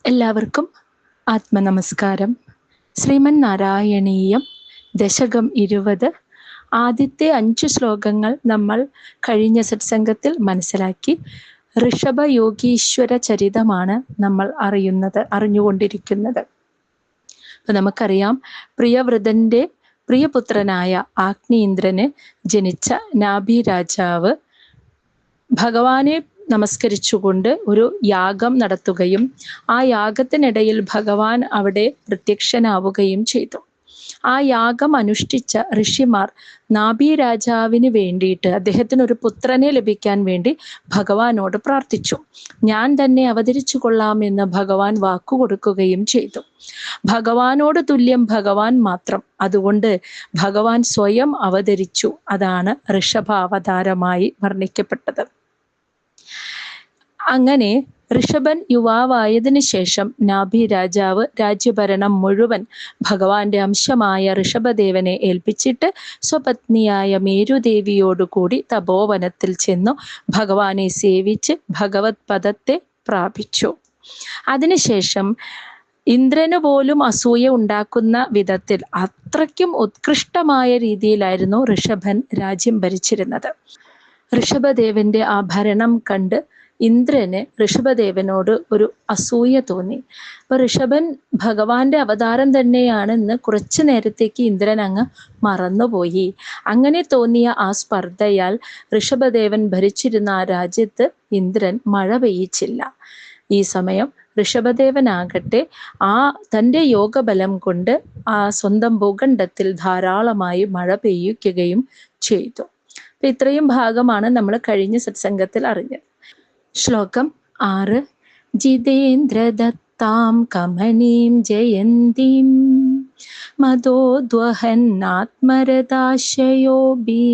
എല്ലാവർക്കും ആത്മനമസ്കാരം. ശ്രീമൻ നാരായണീയം ദശകം 20 ആദ്യത്തെ 5 ശ്ലോകങ്ങൾ നമ്മൾ കഴിഞ്ഞ സത്സംഗത്തിൽ മനസ്സിലാക്കി. ഋഷഭയോഗീശ്വര ചരിതമാണ് നമ്മൾ അറിഞ്ഞുകൊണ്ടിരിക്കുന്നത്. അപ്പൊ നമുക്കറിയാം, പ്രിയവ്രതന്റെ പ്രിയപുത്രനായ ആഗ്നീന്ദ്രന് ജനിച്ച നാഭി രാജാവ് ഭഗവാനെ നമസ്കരിച്ചുകൊണ്ട് ഒരു യാഗം നടത്തുകയും ആ യാഗത്തിനിടയിൽ ഭഗവാൻ അവിടെ പ്രത്യക്ഷനാവുകയും ചെയ്തു. ആ യാഗം അനുഷ്ഠിച്ച ഋഷിമാർ നാഭി രാജാവിന് വേണ്ടിയിട്ട്, അദ്ദേഹത്തിന് ഒരു പുത്രനെ ലഭിക്കാൻ വേണ്ടി ഭഗവാനോട് പ്രാർത്ഥിച്ചു. ഞാൻ തന്നെ അവതരിച്ചു കൊള്ളാമെന്ന് ഭഗവാൻ വാക്കുകൊടുക്കുകയും ചെയ്തു. ഭഗവാനോട് തുല്യം ഭഗവാൻ മാത്രം. അതുകൊണ്ട് ഭഗവാൻ സ്വയം അവതരിച്ചു. അതാണ് ഋഷഭാവതാരമായി വർണ്ണിക്കപ്പെട്ടത്. അങ്ങനെ ഋഷഭൻ യുവാവായതിനു ശേഷം നാഭി രാജാവ് രാജ്യഭരണം മുഴുവൻ ഭഗവാന്റെ അംശമായ ഋഷഭദേവനെ ഏൽപ്പിച്ചിട്ട് സ്വപത്നിയായ മേരുദേവിയോടുകൂടി തപോവനത്തിൽ ചെന്നു ഭഗവാനെ സേവിച്ച് ഭഗവത് പദത്തെ പ്രാപിച്ചു. അതിനുശേഷം ഇന്ദ്രന് പോലും അസൂയ ഉണ്ടാക്കുന്ന വിധത്തിൽ അത്രയ്ക്കും ഉത്കൃഷ്ടമായ രീതിയിലായിരുന്നു ഋഷഭൻ രാജ്യം ഭരിച്ചിരുന്നത്. ഋഷഭദേവന്റെ ആ ഭരണം കണ്ട് ഇന്ദ്രന് ഋഷഭദേവനോട് ഒരു അസൂയ തോന്നി. അപ്പൊ ഋഷഭൻ ഭഗവാന്റെ അവതാരം തന്നെയാണെന്ന് കുറച്ചു നേരത്തേക്ക് ഇന്ദ്രൻ അങ്ങ് മറന്നുപോയി. അങ്ങനെ തോന്നിയ ആ സ്പർദ്ധയാൽ ഋഷഭദേവൻ ഭരിച്ചിരുന്ന ആ രാജ്യത്ത് ഇന്ദ്രൻ മഴ പെയ്യിച്ചില്ല. ഈ സമയം ഋഷഭദേവനാകട്ടെ തൻ്റെ യോഗബലം കൊണ്ട് ആ സ്വന്തം ഭൂഖണ്ഡത്തിൽ ധാരാളമായി മഴ പെയ്യിക്കുകയും ചെയ്തു. അപ്പൊ ഇത്രയും ഭാഗമാണ് നമ്മൾ കഴിഞ്ഞ സത്സംഗത്തിൽ അറിഞ്ഞത്. ശ്ലോകം 6. ജിതേന്ദ്രദത്താം കമനീം ജയന്തീം മദോദ്വഹന്നാത്മരഥാശയോബി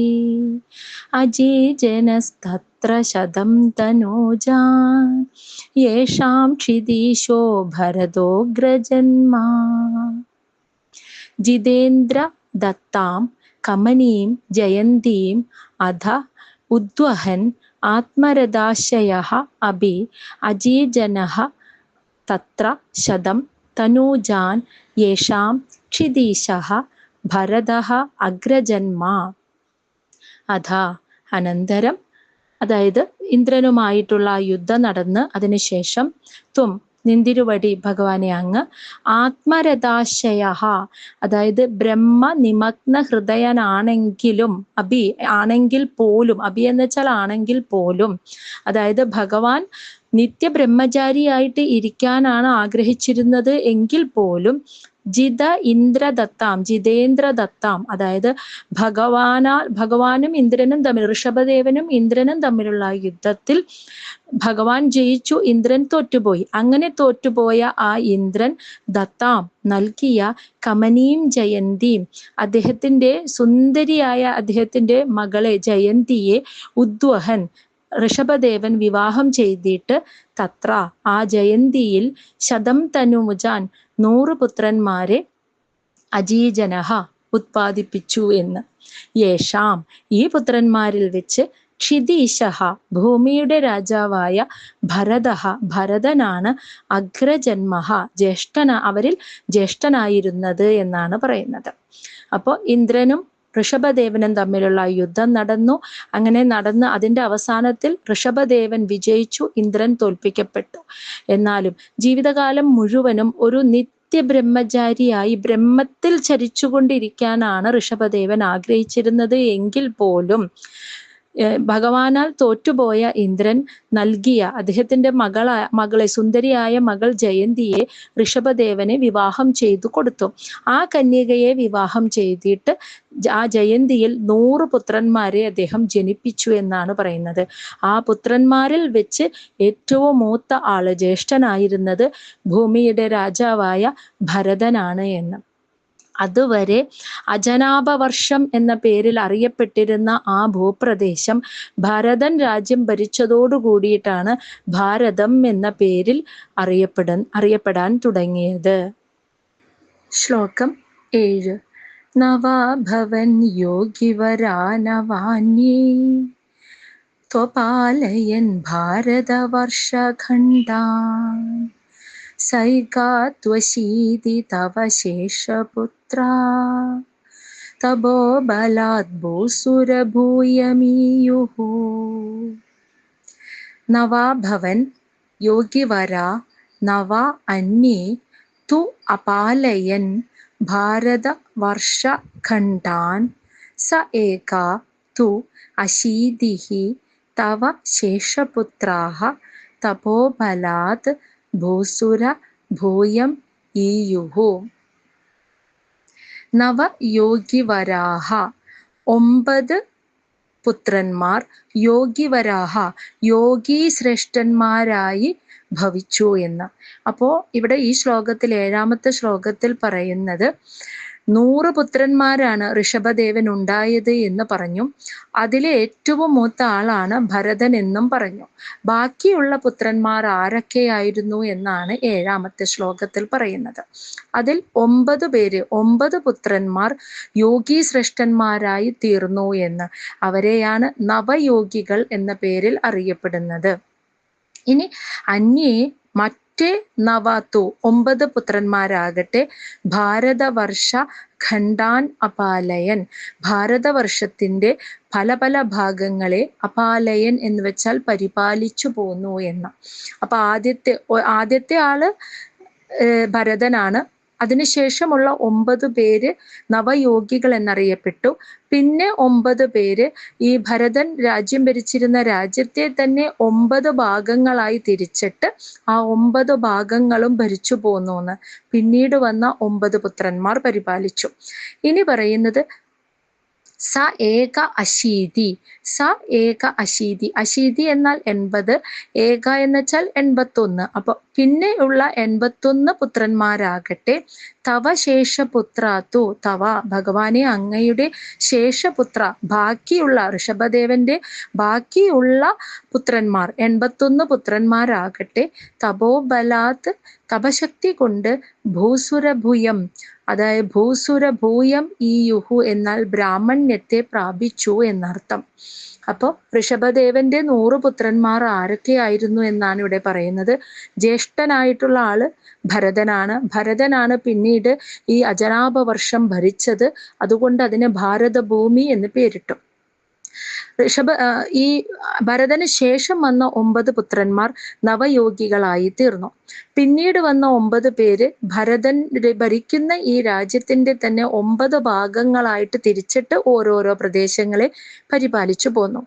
അജേജനസ്തത്ര ശതം തനോജാൻ യേഷാം ക്ഷിതീശോ ഭരതോഗ്രജന്മാ. ജിതേന്ദ്ര ദത്താം കമനീം ജയന്തീം അധ ഉദ്വഹൻ ആത്മരഥാശയഃ അഭി അജീജനഃ തത്ര ശതം തനൂജാൻ യേഷാം ക്ഷിതീശഃ ഭരതഃ അഗ്രജന്മാ. അധ അനന്തരം, അതായത് ഇന്ദ്രനുമായിട്ടുള്ള യുദ്ധം നടന്ന് അതിനുശേഷം ത്വം നിന്തിരുവടി ഭഗവാനെ അങ്ങ് ആത്മരഥാശയഃ, അതായത് ബ്രഹ്മ നിമഗ്ന ഹൃദയനാണെങ്കിലും ആണെങ്കിൽ പോലും, അഭി എന്ന് വെച്ചാൽ ആണെങ്കിൽ പോലും, അതായത് ഭഗവാൻ നിത്യബ്രഹ്മചാരിയായിട്ട് ഇരിക്കാനാണ് ആഗ്രഹിച്ചിരുന്നത് എങ്കിൽ പോലും ജിതേന്ദ്രദത്താം, അതായത് ഭഗവാനും ഇന്ദ്രനും തമ്മിൽ, ഋഷഭദേവനും ഇന്ദ്രനും തമ്മിലുള്ള യുദ്ധത്തിൽ ഭഗവാൻ ജയിച്ചു, ഇന്ദ്രൻ തോറ്റുപോയി. അങ്ങനെ തോറ്റുപോയ ആ ഇന്ദ്രൻ ദത്താം നൽകിയ കമനീം ജയന്തിയും, അദ്ദേഹത്തിന്റെ സുന്ദരിയായ അദ്ദേഹത്തിന്റെ മകളെ ജയന്തിയെ ഉദ്വഹൻ ഋഷഭദേവൻ വിവാഹം ചെയ്തിട്ട് തത്ര ആ ജയന്തിയിൽ ശതം തനുമുജാൻ 100 പുത്രന്മാരെ അജീജനഹ ഉത്പാദിപ്പിച്ചു എന്ന്. യേഷാം ഈ പുത്രന്മാരിൽ വെച്ച് ക്ഷിതീശഃ ഭൂമിയുടെ രാജാവായ ഭരതനാണ് അഗ്രജന്മഃ അവരിൽ ജ്യേഷ്ഠനായിരുന്നത് എന്നാണ് പറയുന്നത്. അപ്പോൾ ഇന്ദ്രനും ഋഷഭദേവനും തമ്മിലുള്ള യുദ്ധം നടന്നു. അങ്ങനെ നടന്ന് അതിൻ്റെ അവസാനത്തിൽ ഋഷഭദേവൻ വിജയിച്ചു, ഇന്ദ്രൻ തോൽപ്പിക്കപ്പെട്ടു. എന്നാലും ജീവിതകാലം മുഴുവനും ഒരു നിത്യബ്രഹ്മചാരിയായി ബ്രഹ്മത്തിൽ ചരിച്ചുകൊണ്ടിരിക്കാനാണ് ഋഷഭദേവൻ ആഗ്രഹിച്ചിരുന്നത് എങ്കിൽ പോലും ഭഗവാനാൽ തോറ്റുപോയ ഇന്ദ്രൻ നൽകിയ അദ്ദേഹത്തിന്റെ മകളെ സുന്ദരിയായ മകൾ ജയന്തിയെ ഋഷഭദേവനെ വിവാഹം ചെയ്തു കൊടുത്തു. ആ കന്യകയെ വിവാഹം ചെയ്തിട്ട് ആ ജയന്തിയിൽ 100 പുത്രന്മാരെ അദ്ദേഹം ജനിപ്പിച്ചു എന്നാണ് പറയുന്നത്. ആ പുത്രന്മാരിൽ വെച്ച് ഏറ്റവും മൂത്ത ആള്, ജ്യേഷ്ഠനായിരുന്നത് ഭൂമിയുടെ രാജാവായ ഭരതനാണ് എന്ന്. അതുവരെ അജനാഭവർഷം എന്ന പേരിൽ അറിയപ്പെട്ടിരുന്ന ആ ഭൂപ്രദേശം ഭരതൻ രാജ്യം ഭരിച്ചതോടുകൂടിയിട്ടാണ് ഭാരതം എന്ന പേരിൽ അറിയപ്പെടാൻ തുടങ്ങിയത്. ശ്ലോകം 7. നവാഭവൻ യോഗിവരാനവാന്യേ ത്വപാലയൻ ഭാരതവർഷഖണ്ഡാൻ സൈകാ ത്വശീതി തവ ശേഷപുത്രാ തപോ ബലാത് ഭൂസുരഭൂയമീയുഃ. നവാഭവൻ യോഗിവരാ നവ അന്യേ തു അപാലയൻ ഭാരതവർഷഖണ്ഡാൻ സ ഏകാ തു അശീതിഃ തവ ശേഷപുത്രാഃ തപോബലാത് ഭൂസുര ഭൂയം ഈയുഃ. നവയോഗിവരാഹ 9 പുത്രന്മാർ യോഗിവരാഹ യോഗീശ്രേഷ്ഠന്മാരായി ഭവിച്ചു എന്ന്. അപ്പോ ഇവിടെ ഈ ശ്ലോകത്തിൽ 7ാമത്തെ ശ്ലോകത്തിൽ പറയുന്നത് 100 പുത്രന്മാരാണ് ഋഷഭദേവൻ ഉണ്ടായത് എന്ന് പറഞ്ഞു. അതിലെ ഏറ്റവും മൂത്ത ആളാണ് ഭരതൻ എന്നും പറഞ്ഞു. ബാക്കിയുള്ള പുത്രന്മാർ ആരൊക്കെയായിരുന്നു എന്നാണ് 7ാമത്തെ ശ്ലോകത്തിൽ പറയുന്നത്. അതിൽ 9 പേര് 9 പുത്രന്മാർ യോഗീശ്രേഷ്ഠന്മാരായി തീർന്നു എന്ന്. അവരെയാണ് നവയോഗികൾ എന്ന പേരിൽ അറിയപ്പെടുന്നത്. ഇനി അന്യേ മറ്റേ നവതു 9 പുത്രന്മാരാകട്ടെ ഭാരതവർഷ ഖണ്ഡാൻ അപാലയൻ ഭാരതവർഷത്തിന്റെ പല പല ഭാഗങ്ങളെ അപാലയൻ എന്ന് വെച്ചാൽ പരിപാലിച്ചു പോന്നു എന്ന്. അപ്പൊ ആദ്യത്തെ ആള് ഭരതനാണ്. അതിനുശേഷമുള്ള 9 പേര് നവയോഗികൾ എന്നറിയപ്പെട്ടു. പിന്നെ 9 പേര് ഈ ഭരതൻ രാജ്യം ഭരിച്ചിരുന്ന രാജ്യത്തെ തന്നെ 9 ഭാഗങ്ങളായി തിരിച്ചിട്ട് ആ 9 ഭാഗങ്ങളും ഭരിച്ചു പോന്നു. പിന്നീട് വന്ന 9 പുത്രന്മാർ പരിപാലിച്ചു. ഇനി പറയുന്നത് സ ഏക അശീതി. സ ഏക അശീതി. അശീതി എന്നാൽ 80, ഏക എന്ന് വെച്ചാൽ 81. അപ്പൊ പിന്നെ ഉള്ള 81 പുത്രന്മാരാകട്ടെ തവ ശേഷപുത്രാത്തു തവ ഭഗവാനെ അങ്ങയുടെ ശേഷപുത്ര ബാക്കിയുള്ള ഋഷഭദേവന്റെ ബാക്കിയുള്ള പുത്രന്മാർ 81 പുത്രന്മാരാകട്ടെ തപോബലാത് തപശക്തി കൊണ്ട് ഭൂസുരഭൂയം അതായത് ഭൂസുരഭൂയം ഈയുഹു എന്നാൽ ബ്രാഹ്മണ്യത്തെ പ്രാപിച്ചു എന്നർത്ഥം. അപ്പോൾ ഋഷഭദേവന്റെ 100 പുത്രന്മാർ ആരൊക്കെയായിരുന്നു എന്നാണ് ഇവിടെ പറയുന്നത്. ജ്യേഷ്ഠനായിട്ടുള്ള ആള് ഭരതനാണ് പിന്നീട് ഈ അജനാഭവർഷം ഭരിച്ചത്. അതുകൊണ്ട് അതിന് ഭാരതഭൂമി എന്ന് പേരിട്ടു. ഈ ഭരതന് ശേഷം വന്ന 9 പുത്രന്മാർ നവയോഗികളായി തീർന്നു. പിന്നീട് വന്ന 9 പേര് ഭരതൻ ഭരിക്കുന്ന ഈ രാജ്യത്തിന്റെ തന്നെ 9 ഭാഗങ്ങളായിട്ട് തിരിച്ചിട്ട് ഓരോരോ പ്രദേശങ്ങളെ പരിപാലിച്ചു പോന്നു.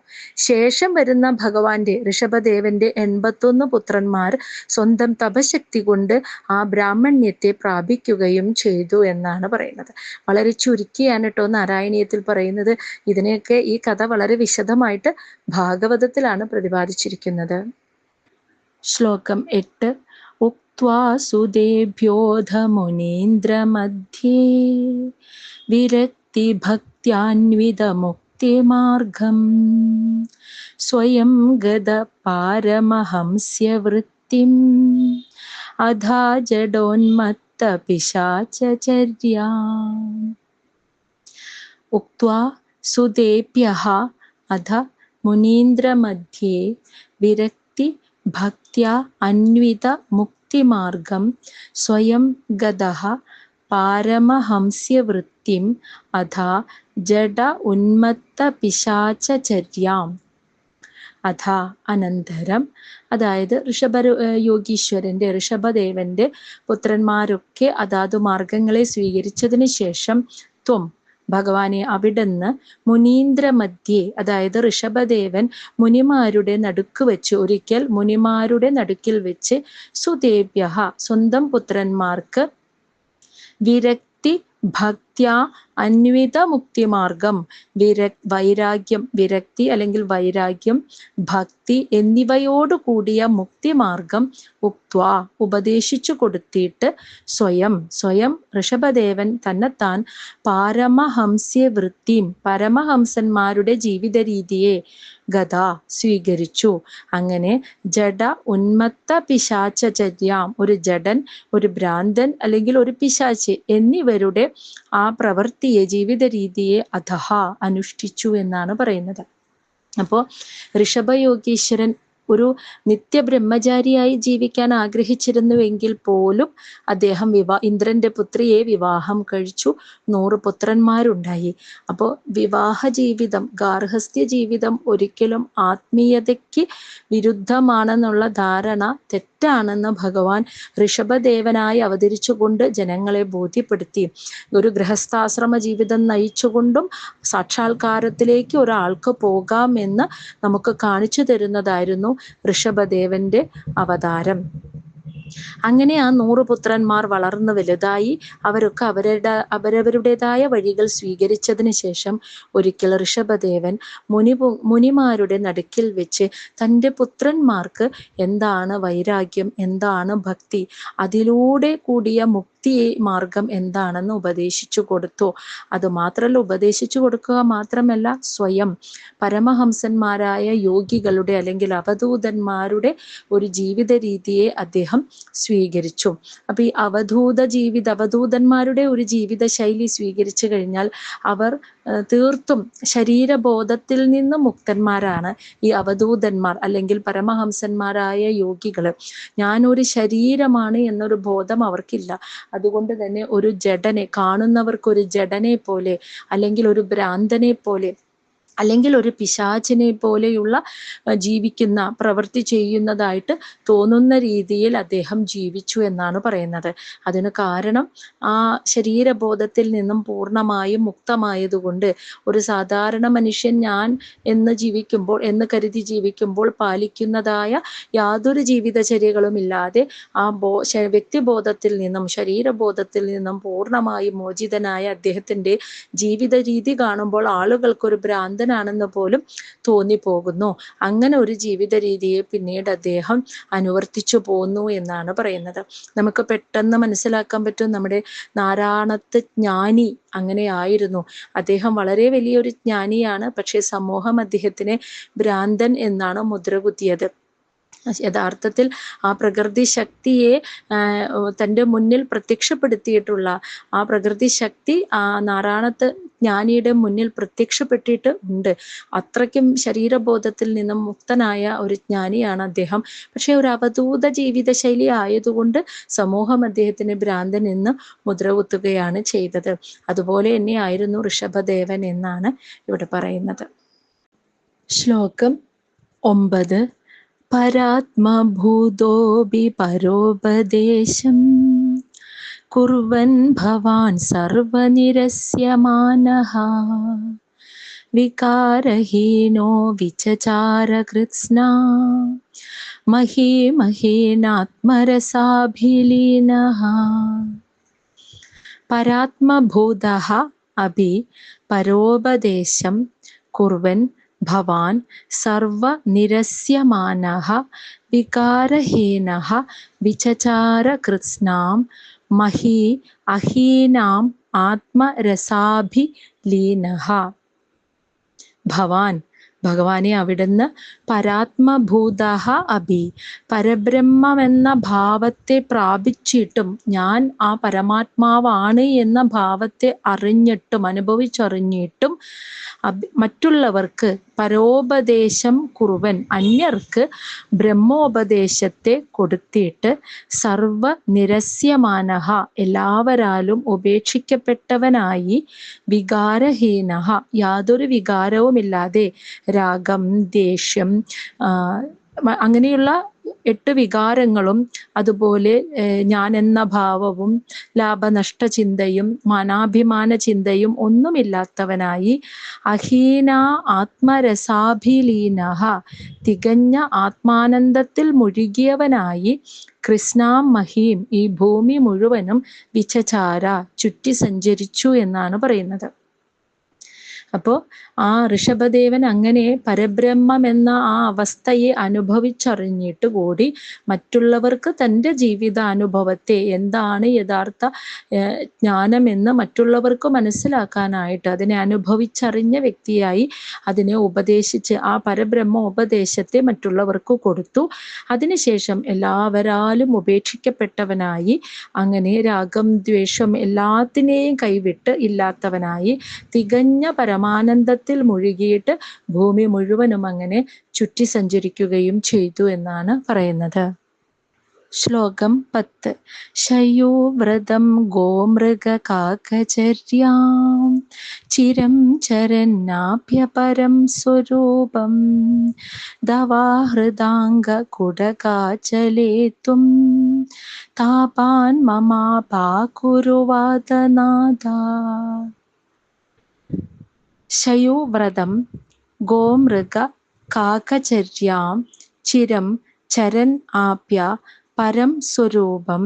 ശേഷം വരുന്ന ഭഗവാന്റെ ഋഷഭദേവന്റെ 81 പുത്രന്മാർ സ്വന്തം തപശക്തി കൊണ്ട് ആ ബ്രാഹ്മണ്യത്തെ പ്രാപിക്കുകയും ചെയ്തു എന്നാണ് പറയുന്നത്. വളരെ ചുരുക്കിയാണ് കേട്ടോ നാരായണീയത്തിൽ പറയുന്നത്. ഇതിനെയൊക്കെ ഈ കഥ വളരെ വിശദമായിട്ട് ഭാഗവതത്തിലാണ് പ്രതിപാദിച്ചിരിക്കുന്നത്. ശ്ലോകം 8. ഉക്ത്വാ സുദേഭ്യോധ മുനീന്ദ്രമധ്യേ വിരക്തി ഭക്ത്യാന്വിത മുക്തിമാർഗം സ്വയം ഗത പാരമഹംസ്യ വൃത്തിം അധാ ജഡോന്മത്ത പിശാചചര്യാം. ഉക്ത്വാ സുദേഭ്യഃ അധ മുനീന്ദ്രമധ്യേ വിരക്തി ഭക്ത്യാ അന്വിത മുക്തിമാർഗം സ്വയം ഗതഃ പാരമഹംസ്യവൃത്തിം അഥാ ജഡ ഉന്മത്ത പിശാചചര്യാം. അഥ അനന്തരം, അതായത് യോഗീശ്വരന്റെ ഋഷഭദേവന്റെ പുത്രന്മാരൊക്കെ അതാതു മാർഗങ്ങളെ സ്വീകരിച്ചതിന് ശേഷം ത്വം ഭഗവാനെ അവിടുന്ന് മുനീന്ദ്രമധ്യേ, അതായത് ഋഷഭദേവൻ മുനിമാരുടെ നടുക്ക് വെച്ച് ഒരിക്കൽ മുനിമാരുടെ നടുക്കിൽ വെച്ച് സുദേഭ്യഃ സ്വന്തം പുത്രന്മാർക്ക് വിരക്തി ഭക്ത്യാ അന്വിത മുക്തിമാർഗം വൈരാഗ്യം, വിരക്തി അല്ലെങ്കിൽ വൈരാഗ്യം, ഭക്തി എന്നിവയോട് കൂടിയ മുക്തിമാർഗം ഉക്ത്വാ ഉപദേശിച്ചു കൊടുത്തിട്ട് സ്വയം ഋഷഭദേവൻ തന്നെത്താൻ പാരമഹംസ്യ വൃത്തിയും പരമഹംസന്മാരുടെ ജീവിത രീതിയെ ഗത സ്വീകരിച്ചു. അങ്ങനെ ജഡ ഉന്മത്ത പിശാചചര്യാം, ഒരു ജഡൻ, ഒരു ഭ്രാന്തൻ അല്ലെങ്കിൽ ഒരു പിശാച് എന്നിവരുടെ ആ പ്രവൃത്തിയെ, ജീവിത രീതിയെ അധഹ അനുഷ്ഠിച്ചു എന്നാണ് പറയുന്നത്. അപ്പോൾ ഋഷഭയോഗീശ്വരൻ ഒരു നിത്യബ്രഹ്മചാരിയായി ജീവിക്കാൻ ആഗ്രഹിച്ചിരുന്നുവെങ്കിൽ പോലും അദ്ദേഹം ഇന്ദ്രന്റെ പുത്രിയെ വിവാഹം കഴിച്ചു. 100 പുത്രന്മാരുണ്ടായി. അപ്പോൾ വിവാഹ ജീവിതം, ഗാർഹസ്ഥ്യ ജീവിതം ഒരിക്കലും ആത്മീയതയ്ക്ക് വിരുദ്ധമാണെന്നുള്ള ധാരണ തെറ്റാണെന്ന് ഭഗവാൻ ഋഷഭദേവനായി അവതരിച്ചുകൊണ്ട് ജനങ്ങളെ ബോധ്യപ്പെടുത്തി. ഒരു ഗൃഹസ്ഥാശ്രമ ജീവിതം നയിച്ചുകൊണ്ടും സാക്ഷാത്കാരത്തിലേക്ക് ഒരാൾക്ക് പോകാമെന്ന് നമുക്ക് കാണിച്ചു തരുന്നതായിരുന്നു ഋഷഭദേവന്റെ അവതാരം. അങ്ങനെ ആ 100 പുത്രന്മാർ വളർന്നു വലുതായി. അവരൊക്കെ അവരവരുടേതായ വഴികൾ സ്വീകരിച്ചതിന് ശേഷം ഒരിക്കൽ ഋഷഭദേവൻ മുനിമാരുടെ നടുക്കിൽ വെച്ച് തൻ്റെ പുത്രന്മാർക്ക് എന്താണ് വൈരാഗ്യം, എന്താണ് ഭക്തി, അതിലൂടെ കൂടിയ മുക്തി മാർഗം എന്താണെന്ന് ഉപദേശിച്ചു കൊടുത്തു. അത് മാത്രമല്ല, ഉപദേശിച്ചു കൊടുക്കുക മാത്രമല്ല, സ്വയം പരമഹംസന്മാരായ യോഗികളുടെ അല്ലെങ്കിൽ അവധൂതന്മാരുടെ ഒരു ജീവിത രീതിയെ അദ്ദേഹം സ്വീകരിച്ചു. അപ്പൊ ഈ അവധൂതന്മാരുടെ ഒരു ജീവിത ശൈലി സ്വീകരിച്ചു കഴിഞ്ഞാൽ അവർ തീർത്തും ശരീരബോധത്തിൽ നിന്ന് മുക്തന്മാരാണ് ഈ അവധൂതന്മാർ അല്ലെങ്കിൽ പരമഹംസന്മാരായ യോഗികള്. ഞാനൊരു ശരീരമാണ് എന്നൊരു ബോധം അവർക്കില്ല. അതുകൊണ്ട് തന്നെ ഒരു ജഡനെ കാണുന്നവർക്ക് ഒരു ജഡനെ പോലെ അല്ലെങ്കിൽ ഒരു ഭ്രാന്തനെ പോലെ അല്ലെങ്കിൽ ഒരു പിശാചിനെ പോലെയുള്ള ജീവിക്കുന്ന, പ്രവൃത്തി ചെയ്യുന്നതായിട്ട് തോന്നുന്ന രീതിയിൽ അദ്ദേഹം ജീവിച്ചു എന്നാണ് പറയുന്നത്. അതിന് കാരണം ആ ശരീരബോധത്തിൽ നിന്നും പൂർണ്ണമായും മുക്തമായതുകൊണ്ട് ഒരു സാധാരണ മനുഷ്യൻ ഞാൻ എന്ന് കരുതി ജീവിക്കുമ്പോൾ പാലിക്കുന്നതായ യാതൊരു ജീവിതചര്യകളും ഇല്ലാതെ ആ വ്യക്തിബോധത്തിൽ നിന്നും ശരീരബോധത്തിൽ നിന്നും പൂർണ്ണമായും മോചിതനായ അദ്ദേഹത്തിന്റെ ജീവിത രീതി കാണുമ്പോൾ ആളുകൾക്കൊരു ഭ്രാന്തനാണെന്ന് പോലും തോന്നിപ്പോകുന്നു. അങ്ങനെ ഒരു ജീവിത രീതിയെ പിന്നീട് അദ്ദേഹം അനുവർത്തിച്ചു പോന്നു എന്നാണ് പറയുന്നത്. നമുക്ക് പെട്ടെന്ന് മനസ്സിലാക്കാൻ പറ്റും, നമ്മുടെ നാരായണത്ത് ജ്ഞാനി അങ്ങനെയായിരുന്നു. അദ്ദേഹം വളരെ വലിയൊരു ജ്ഞാനിയാണ്. പക്ഷേ സമൂഹം അദ്ദേഹത്തിനെ ഭ്രാന്തൻ എന്നാണ് മുദ്രകുത്തിയത്. യഥാർത്ഥത്തിൽ ആ പ്രകൃതി ശക്തിയെ തൻ്റെ മുന്നിൽ പ്രത്യക്ഷപ്പെടുത്തിയിട്ടുള്ള ആ പ്രകൃതി ശക്തി ആ നാരായണത്ത് ജ്ഞാനിയുടെ മുന്നിൽ പ്രത്യക്ഷപ്പെട്ടിട്ട് ഉണ്ട്. അത്രയ്ക്കും ശരീരബോധത്തിൽ നിന്നും മുക്തനായ ഒരു ജ്ഞാനിയാണ് അദ്ദേഹം. പക്ഷെ ഒരു അവധൂത ജീവിത ശൈലി ആയതുകൊണ്ട് സമൂഹം അദ്ദേഹത്തിന് ഭ്രാന്തൻ എന്ന് മുദ്രകുത്തുകയാണ് ചെയ്തത്. അതുപോലെ തന്നെയായിരുന്നു ഋഷഭദേവൻ എന്നാണ് ഇവിടെ പറയുന്നത്. ശ്ലോകം 9. പരാത്മഭൂതോപി പരോപദേശം കുർവൻ ഭവാൻ സർവനിരസ്യമാനഃ വികാരഹീനോ വിചചാരകൃത്സ്നാ മഹീമഹീനാത്മരസാഭിലീനഃ. പരാത്മഭൂതഃ അപി പരോപദേശം കുർവൻ ഭവാൻ സർവനിരസ്യമാനഃ വികാരഹീനഃ വിചചാരകൃത്സ്നാം മഹീ അഹീനാം ആത്മരസാഭിലീനഃ. ഭഗവാനെ അവിടുന്ന് പരാത്മഭൂതഃ അഭി പരബ്രഹ്മമെന്ന ഭാവത്തെ പ്രാപിച്ചിട്ടും, ഞാൻ ആ പരമാത്മാവാണ് എന്ന ഭാവത്തെ അറിഞ്ഞിട്ടും അനുഭവിച്ചറിഞ്ഞിട്ടും മറ്റുള്ളവർക്ക് പരോപദേശം കുറുവൻ അന്യർക്ക് ബ്രഹ്മോപദേശത്തെ കൊടുത്തിട്ട് സർവനിരസ്യമാനഃ എല്ലാവരാലും ഉപേക്ഷിക്കപ്പെട്ടവനായി വികാരഹീനഃ യാതൊരു വികാരവുമില്ലാതെ രാഗം, ദേഷ്യം, അങ്ങനെയുള്ള 8 വികാരങ്ങളും അതുപോലെ ഞാൻ എന്ന ഭാവവും ലാഭനഷ്ട ചിന്തയും മാനാഭിമാന ചിന്തയും ഒന്നുമില്ലാത്തവനായി അഹീന ആത്മരസാഭിലീനഃ തികഞ്ഞ ആത്മാനന്ദത്തിൽ മുഴുകിയവനായി കൃഷ്ണാം മഹീം ഈ ഭൂമി മുഴുവനും വിചചാര ചുറ്റി സഞ്ചരിച്ചു എന്നാണ് പറയുന്നത്. അപ്പോൾ ആ ഋഷഭദേവൻ അങ്ങനെ പരബ്രഹ്മം എന്ന ആ അവസ്ഥയെ അനുഭവിച്ചറിഞ്ഞിട്ട് കൂടി മറ്റുള്ളവർക്ക് തൻ്റെ ജീവിതാനുഭവത്തെ എന്താണ് യഥാർത്ഥ ജ്ഞാനമെന്ന് മറ്റുള്ളവർക്ക് മനസ്സിലാക്കാനായിട്ട് അതിനെ അനുഭവിച്ചറിഞ്ഞ വ്യക്തിയായി അതിനെ ഉപദേശിച്ച് ആ പരബ്രഹ്മ ഉപദേശത്തെ മറ്റുള്ളവർക്ക് കൊടുത്തു. അതിനുശേഷം എല്ലാവരാലും ഉപേക്ഷിക്കപ്പെട്ടവനായി അങ്ങനെ രാഗം, ദ്വേഷം എല്ലാത്തിനെയും കൈവിട്ട് ഇല്ലാത്തവനായി തികഞ്ഞ പരമാനന്ദത്തിൽ മുഴുകിയിട്ട് ഭൂമി മുഴുവനും അങ്ങനെ ചുറ്റി സഞ്ചരിക്കുകയും ചെയ്തു എന്നാണ് പറയുന്നത്. ശ്ലോകം 10. ശയൂവ്രതം ഗോമൃഗകാകചര്യാം ചിരം ചരന്നാഭ്യപരം സ്വരൂപം ദവാഹൃദാംഗകുടകാചലേ ത്വം താപാൻ മമാപാകുരുവാദനാദ. ശയൂവ്രതം ഗോമൃഗ കാകചര്യാം ചിരം ചരൻ ആപ്യ പരം സ്വരൂപം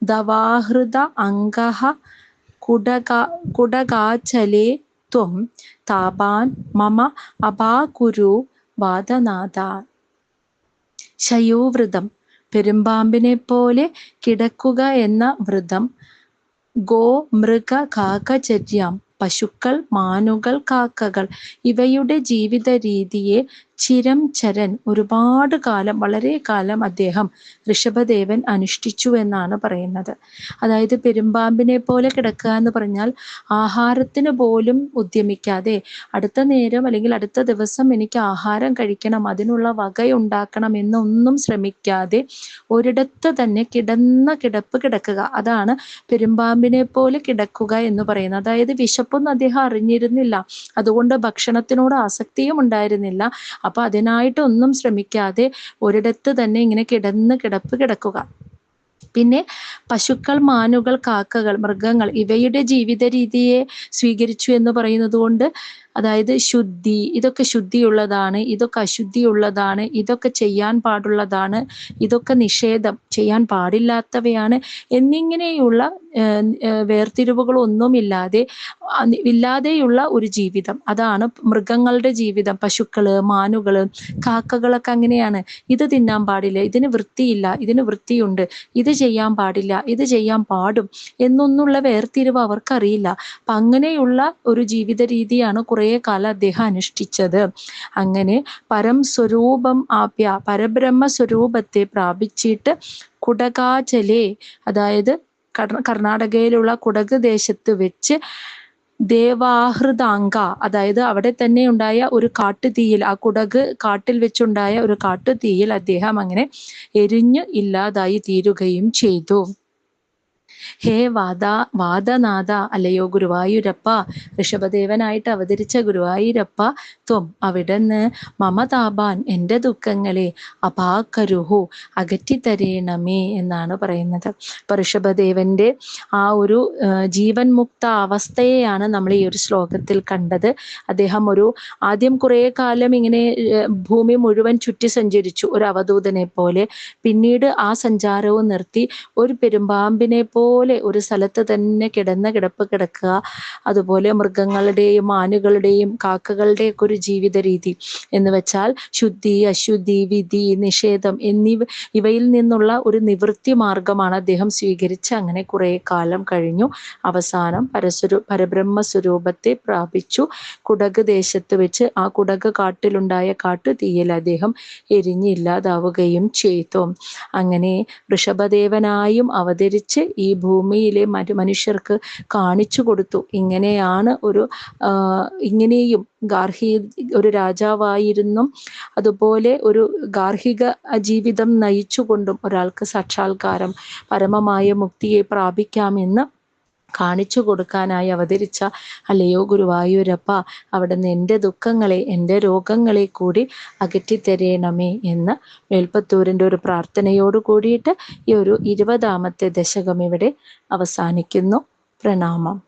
ദവാഹൃത അംഗഃ കുടകാചലേ ത്വം താപാൻ മമ അപാകുരു വാദനാദ. ശയൂവ്രതം പെരുമ്പാമ്പിനെ പോലെ കിടക്കുക എന്ന വ്രതം. ഗോ മൃഗ കാകചര്യാം പശുക്കൾ, മാനുകൾ, കാക്കകൾ ഇവയുടെ ജീവിത രീതിയെ ചിരം ചരൻ ഒരുപാട് കാലം, വളരെ കാലം അദ്ദേഹം ഋഷഭദേവൻ അനുഷ്ഠിച്ചു എന്നാണ് പറയുന്നത്. അതായത് പെരുമ്പാമ്പിനെ പോലെ കിടക്കുക എന്ന് പറഞ്ഞാൽ ആഹാരത്തിന് പോലും ഉദ്യമിക്കാതെ അടുത്ത നേരം അല്ലെങ്കിൽ അടുത്ത ദിവസം എനിക്ക് ആഹാരം കഴിക്കണം, അതിനുള്ള വകയുണ്ടാക്കണം എന്നൊന്നും ശ്രമിക്കാതെ ഒരിടത്ത് തന്നെ കിടന്ന കിടപ്പ് കിടക്കുക, അതാണ് പെരുമ്പാമ്പിനെ പോലെ കിടക്കുക എന്ന് പറയുന്നത്. അതായത് വിശപ്പൊന്നും അദ്ദേഹം അറിഞ്ഞിരുന്നില്ല, അതുകൊണ്ട് ഭക്ഷണത്തിനോട് ആസക്തിയും ഉണ്ടായിരുന്നില്ല. അപ്പൊ അതിനായിട്ടൊന്നും ശ്രമിക്കാതെ ഒരിടത്ത് തന്നെ ഇങ്ങനെ കിടന്ന് കിടപ്പ് കിടക്കുക. പിന്നെ പശുക്കൾ, മാനുകൾ, കാക്കകൾ, മൃഗങ്ങൾ ഇവയുടെ ജീവിത രീതിയെ സ്വീകരിച്ചു എന്ന് പറയുന്നത് കൊണ്ട് അതായത് ശുദ്ധി, ഇതൊക്കെ ശുദ്ധിയുള്ളതാണ്, ഇതൊക്കെ അശുദ്ധിയുള്ളതാണ്, ഇതൊക്കെ ചെയ്യാൻ പാടുള്ളതാണ്, ഇതൊക്കെ നിഷേധം, ചെയ്യാൻ പാടില്ലാത്തവയാണ് എന്നിങ്ങനെയുള്ള ഇല്ലാതെയുള്ള ഒരു ജീവിതം. അതാണ് മൃഗങ്ങളുടെ ജീവിതം. പശുക്കള്, മാനുകള്, കാക്കകളൊക്കെ അങ്ങനെയാണ്. ഇത് തിന്നാൻ പാടില്ല, ഇതിന് വൃത്തിയില്ല, ഇതിന് വൃത്തിയുണ്ട്, ഇത് ചെയ്യാൻ പാടില്ല, ഇത് ചെയ്യാൻ പാടും എന്നൊന്നുള്ള വേർതിരിവ് അവർക്കറിയില്ല. അപ്പൊ അങ്ങനെയുള്ള ഒരു ജീവിത രീതിയാണ് കുറെ കാലം അദ്ദേഹം അനുഷ്ഠിച്ചത്. അങ്ങനെ പരം സ്വരൂപം ആപ്യ പരബ്രഹ്മ സ്വരൂപത്തെ പ്രാപിച്ചിട്ട് കുടകാചലേ, അതായത് കർണാടകയിലുള്ള കുടക് ദേശത്ത് വെച്ച് ദേവാഹൃദാംഗ, അതായത് അവിടെ തന്നെ ഉണ്ടായ ഒരു കാട്ടുതീയിൽ, ആ കുടക് കാട്ടിൽ വെച്ചുണ്ടായ ഒരു കാട്ടുതീയിൽ അദ്ദേഹം അങ്ങനെ എരിഞ്ഞ് ഇല്ലാതായി തീരുകയും ചെയ്തു. ഹേ വാദനാഥ, അല്ലയോ ഗുരുവായൂരപ്പ, ഋഷഭദേവനായിട്ട് അവതരിച്ച ഗുരുവായൂരപ്പ, ത്വം അവിടുന്ന് മമതാപാൻ എൻ്റെ ദുഃഖങ്ങളെ അപാകരുഹു അകറ്റിത്തരേണമേ എന്നാണ് പറയുന്നത്. അപ്പൊ ഋഷഭദേവന്റെ ആ ഒരു ജീവൻ മുക്ത അവസ്ഥയെയാണ് നമ്മൾ ഈ ഒരു ശ്ലോകത്തിൽ കണ്ടത്. അദ്ദേഹം ആദ്യം കുറെ കാലം ഇങ്ങനെ ഭൂമി മുഴുവൻ ചുറ്റി സഞ്ചരിച്ചു ഒരു അവധൂതനെ പോലെ. പിന്നീട് ആ സഞ്ചാരവും നിർത്തി ഒരു പെരുമ്പാമ്പിനെ പോലെ ഒരു സ്ഥലത്ത് തന്നെ കിടന്ന കിടപ്പ് കിടക്കുക. അതുപോലെ മൃഗങ്ങളുടെയും മാനുകളുടെയും കാക്കകളുടെയൊക്കെ ഒരു ജീവിത രീതി എന്ന് വെച്ചാൽ ശുദ്ധി, അശുദ്ധി, വിധി, നിഷേധം ഇവയിൽ നിന്നുള്ള ഒരു നിവൃത്തി മാർഗമാണ് അദ്ദേഹം സ്വീകരിച്ച് അങ്ങനെ കുറെ കാലം കഴിഞ്ഞു. അവസാനം പരബ്രഹ്മ സ്വരൂപത്തെ പ്രാപിച്ചു. കുടക് ദേശത്ത് വെച്ച് ആ കുടക് കാട്ടിലുണ്ടായ കാട്ടുതീയിൽ അദ്ദേഹം എരിഞ്ഞില്ലാതാവുകയും ചെയ്തു. അങ്ങനെ ഋഷഭദേവനായും അവതരിച്ച് ഈ ഭൂമിയിലെ മനുഷ്യർക്ക് കാണിച്ചു കൊടുത്തു. ഇങ്ങനെയാണ് ഇങ്ങനെയും ഒരു രാജാവായിരുന്നു, അതുപോലെ ഒരു ഗാർഹിക ജീവിതം നയിച്ചുകൊണ്ടും ഒരാൾക്ക് സാക്ഷാത്കാരം, പരമമായ മുക്തിയെ പ്രാപിക്കാമെന്ന് കാണിച്ചു കൊടുക്കാനായി അവതരിച്ച അല്ലയോ ഗുരുവായൂരപ്പ, അവിടുന്ന് എൻ്റെ ദുഃഖങ്ങളെ, എൻ്റെ രോഗങ്ങളെ കൂടി അകറ്റിത്തരേണമേ എന്ന് മേൽപ്പത്തൂരിൻ്റെ ഒരു പ്രാർത്ഥനയോട് കൂടിയിട്ട് ഈ ഒരു 20ാമത്തെ ദശകം ഇവിടെ അവസാനിക്കുന്നു. പ്രണാമം.